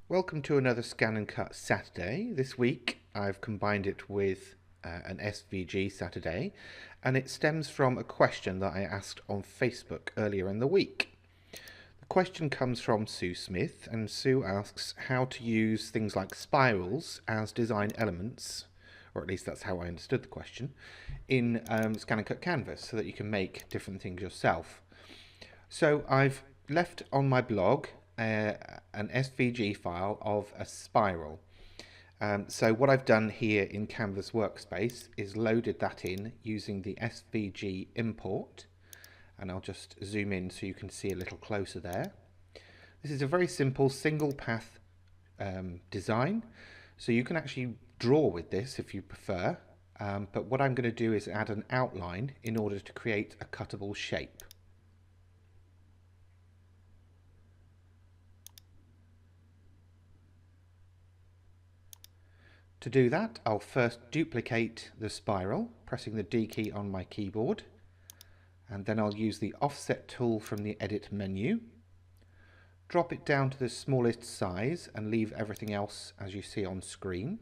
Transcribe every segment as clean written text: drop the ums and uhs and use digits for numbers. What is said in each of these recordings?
Welcome to another Scan and Cut Saturday. This week I've combined it with an SVG Saturday, and it stems from a question that I asked on Facebook earlier in the week. The question comes from Sue Smith, and Sue asks how to use things like spirals as design elements, or at least that's how I understood the question, in Scan and Cut Canvas so that you can make different things yourself. So I've left on my blog an SVG file of a spiral. So what I've done here in Canvas Workspace is loaded that in using the SVG import, and I'll just zoom in so you can see a little closer there. This is a very simple single path design, so you can actually draw with this if you prefer, but what I'm going to do is add an outline in order to create a cuttable shape. To do that, I'll first duplicate the spiral, pressing the D key on my keyboard, and then I'll use the offset tool from the edit menu, drop it down to the smallest size and leave everything else as you see on screen.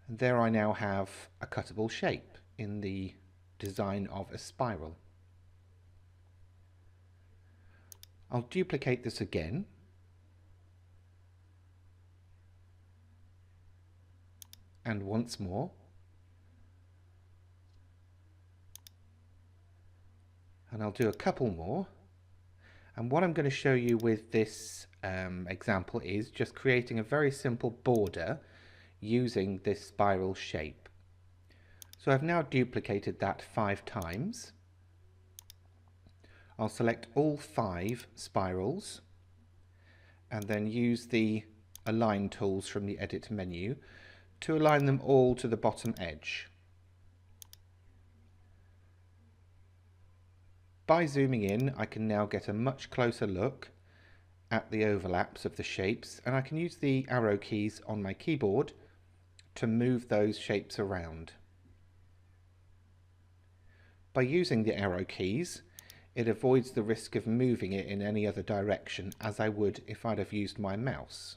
And there I now have a cuttable shape in the design of a spiral. I'll duplicate this again, and once more, and I'll do a couple more. And what I'm going to show you with this example is just creating a very simple border using this spiral shape. So I've now duplicated that 5 times. I'll select all 5 spirals and then use the align tools from the edit menu to align them all to the bottom edge. By zooming in, I can now get a much closer look at the overlaps of the shapes, and I can use the arrow keys on my keyboard to move those shapes around. By using the arrow keys, it avoids the risk of moving it in any other direction as I would if I'd have used my mouse.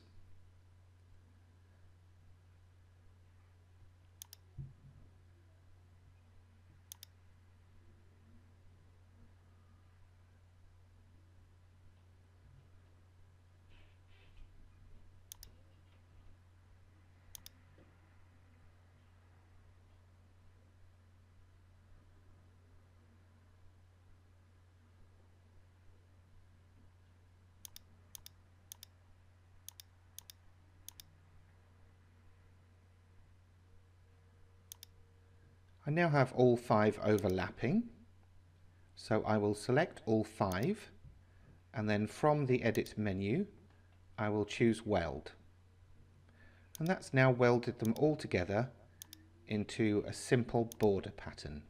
I now have all 5 overlapping, so I will select all 5, and then from the edit menu I will choose weld, and that's now welded them all together into a simple border pattern.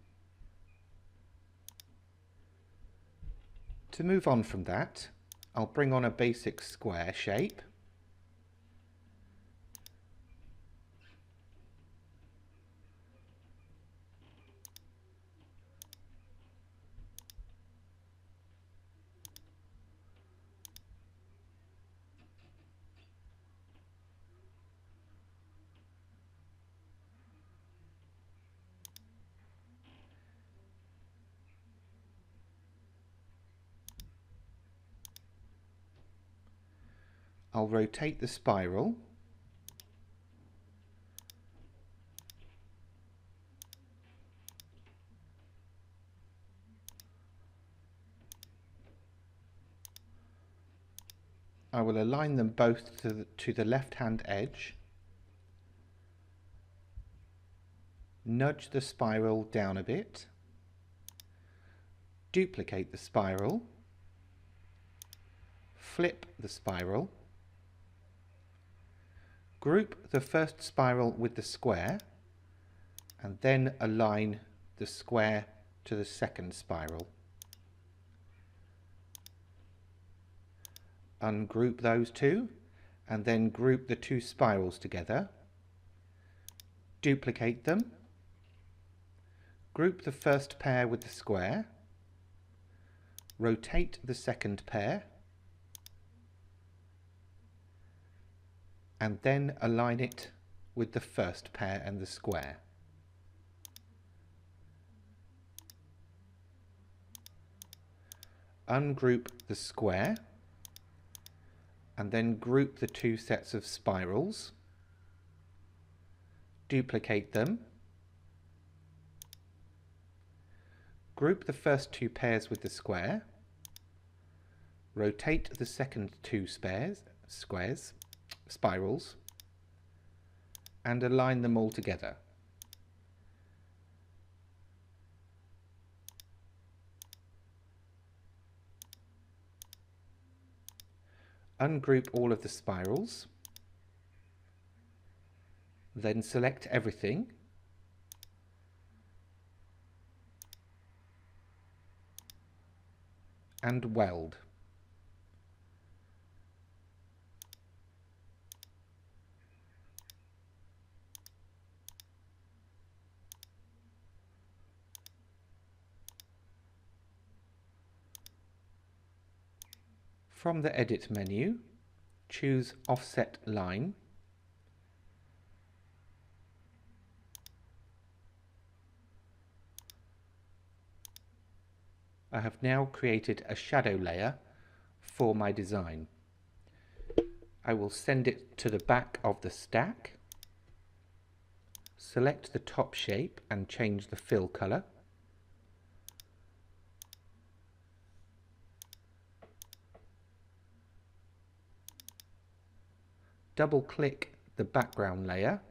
To move on from that, I'll bring on a basic square shape. I'll rotate the spiral, I will align them both to the left-hand edge, nudge the spiral down a bit, duplicate the spiral, flip the spiral, group the first spiral with the square, and then align the square to the second spiral. Ungroup those two, and then group the 2 spirals together, duplicate them, group the first pair with the square, rotate the second pair, and then align it with the first pair and the square. Ungroup the square and then group the two sets of spirals, duplicate them, group the first two pairs with the square, rotate the second two spirals, and align them all together. Ungroup all of the spirals, then select everything, and weld. From the Edit menu, choose Offset Line. I have now created a shadow layer for my design. I will send it to the back of the stack. Select the top shape and change the fill color. Double-click the background layer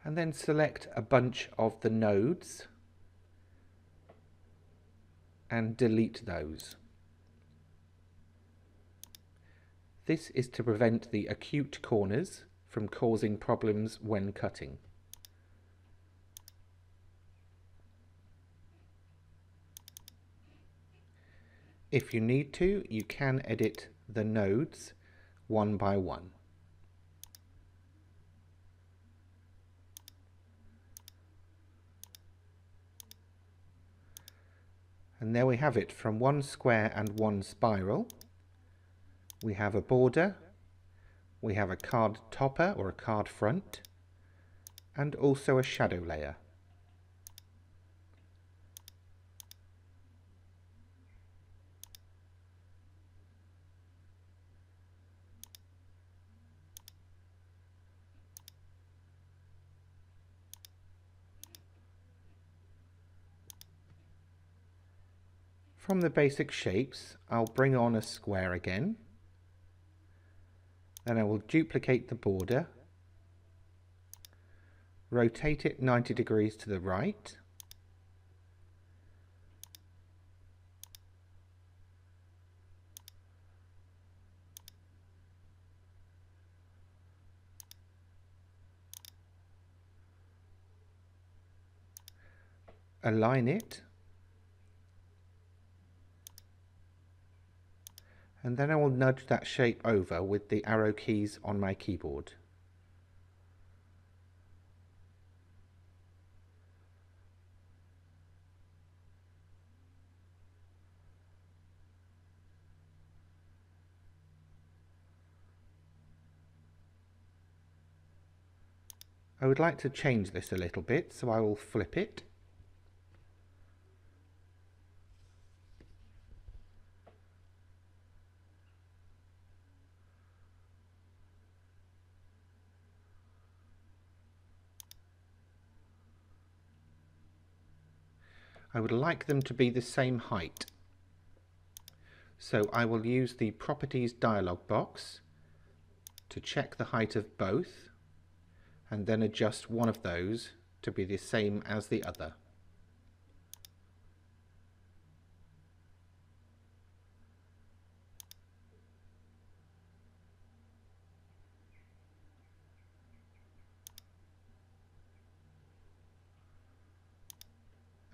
and then select a bunch of the nodes and delete those. This is to prevent the acute corners from causing problems when cutting. If you need to, you can edit the nodes one by one. And there we have it. From one square and one spiral, we have a border, we have a card topper or a card front, and also a shadow layer. From the basic shapes, I'll bring on a square again. Then I will duplicate the border, rotate it 90 degrees to the right, align it, and then I will nudge that shape over with the arrow keys on my keyboard. I would like to change this a little bit, so I will flip it. I would like them to be the same height. So I will use the Properties dialog box to check the height of both and then adjust one of those to be the same as the other.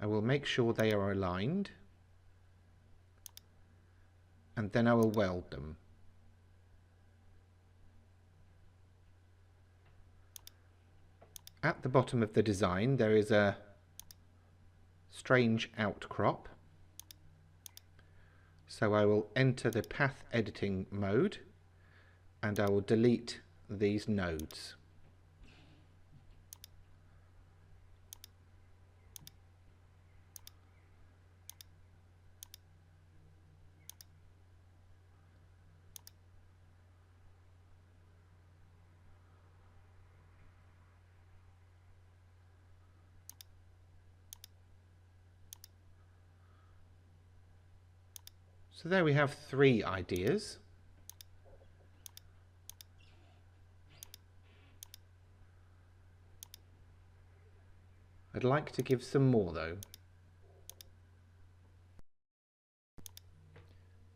I will make sure they are aligned, and then I will weld them. At the bottom of the design there is a strange outcrop, so I will enter the path editing mode and I will delete these nodes. So there we have 3 ideas. I'd like to give some more though.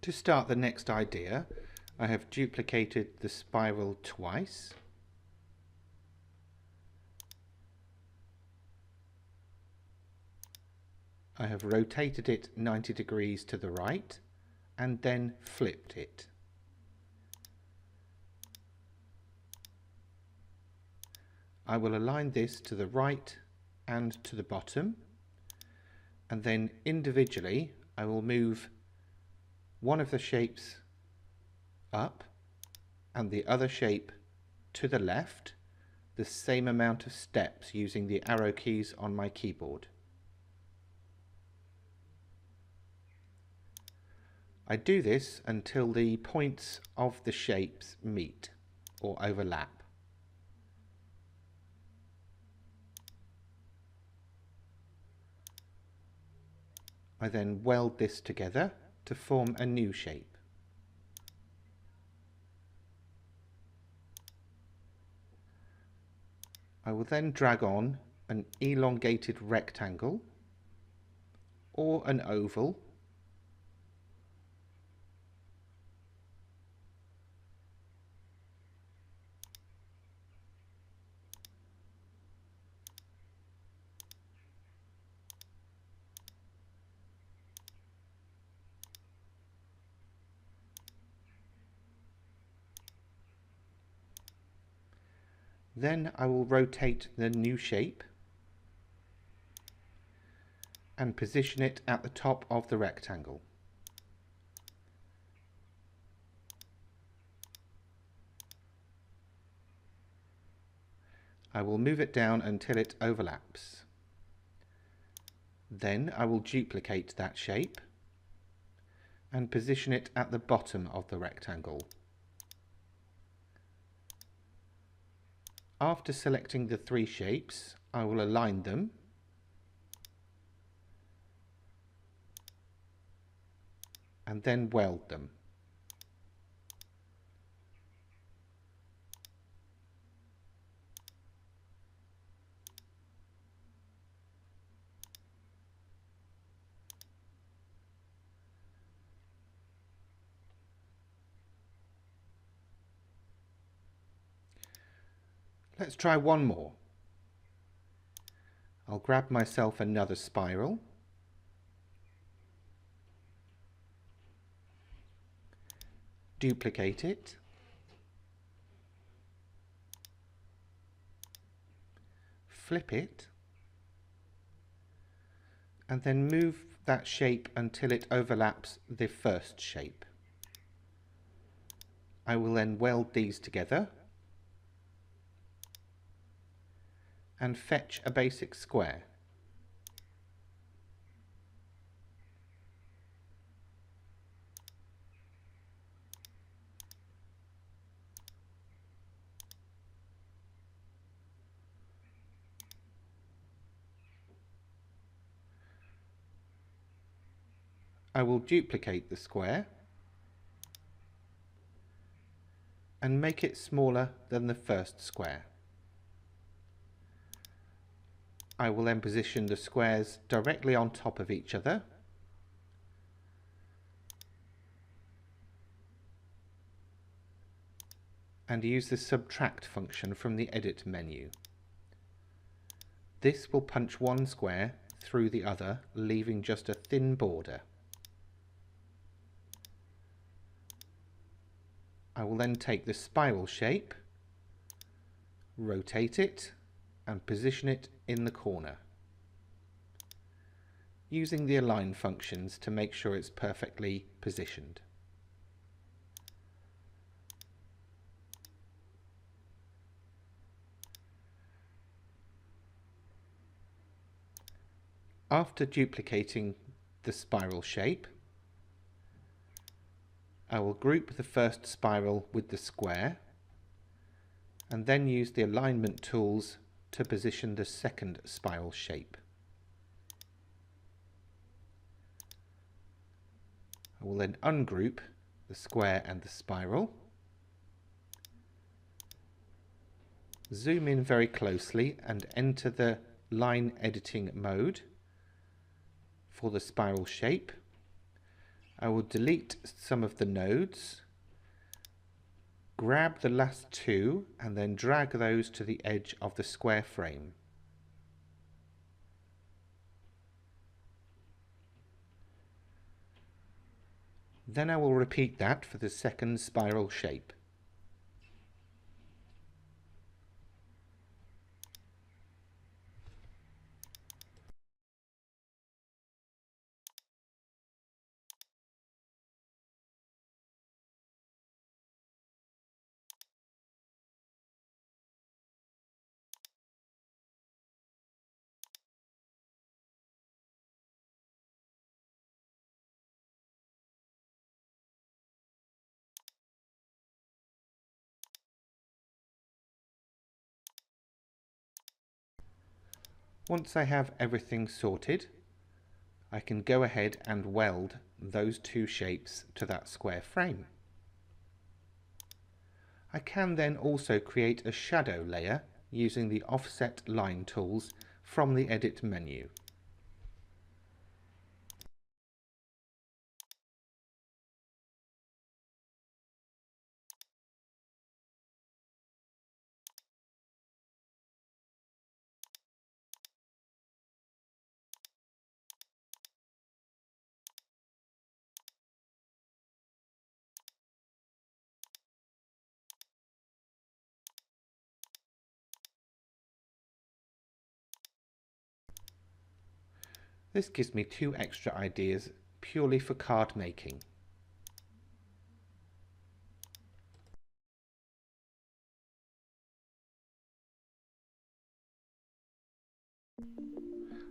To start the next idea, I have duplicated the spiral twice. I have rotated it 90 degrees to the right and then flipped it. I will align this to the right and to the bottom, and then individually I will move one of the shapes up and the other shape to the left, the same amount of steps using the arrow keys on my keyboard. I do this until the points of the shapes meet or overlap. I then weld this together to form a new shape. I will then drag on an elongated rectangle or an oval . Then I will rotate the new shape and position it at the top of the rectangle. I will move it down until it overlaps. Then I will duplicate that shape and position it at the bottom of the rectangle. After selecting the 3 shapes, I will align them and then weld them. Let's try one more. I'll grab myself another spiral, duplicate it, flip it, and then move that shape until it overlaps the first shape. I will then weld these together and fetch a basic square. I will duplicate the square and make it smaller than the first square. I will then position the squares directly on top of each other and use the subtract function from the edit menu. This will punch one square through the other, leaving just a thin border. I will then take the spiral shape, rotate it and position it in the corner, using the align functions to make sure it's perfectly positioned. After duplicating the spiral shape, I will group the first spiral with the square and then use the alignment tools to position the second spiral shape. I will then ungroup the square and the spiral, zoom in very closely and enter the line editing mode for the spiral shape. I will delete some of the nodes, grab the last two and then drag those to the edge of the square frame. Then I will repeat that for the second spiral shape. Once I have everything sorted, I can go ahead and weld those two shapes to that square frame. I can then also create a shadow layer using the offset line tools from the edit menu. This gives me two extra ideas purely for card making.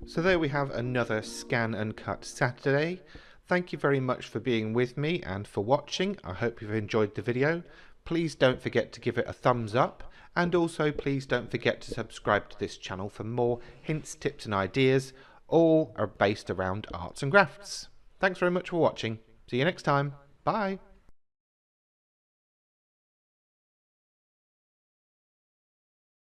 So there we have another Scan and Cut Saturday. Thank you very much for being with me and for watching. I hope you've enjoyed the video. Please don't forget to give it a thumbs up, and also please don't forget to subscribe to this channel for more hints, tips and ideas, all are based around arts and crafts. Thanks very much for watching. See you next time. Bye.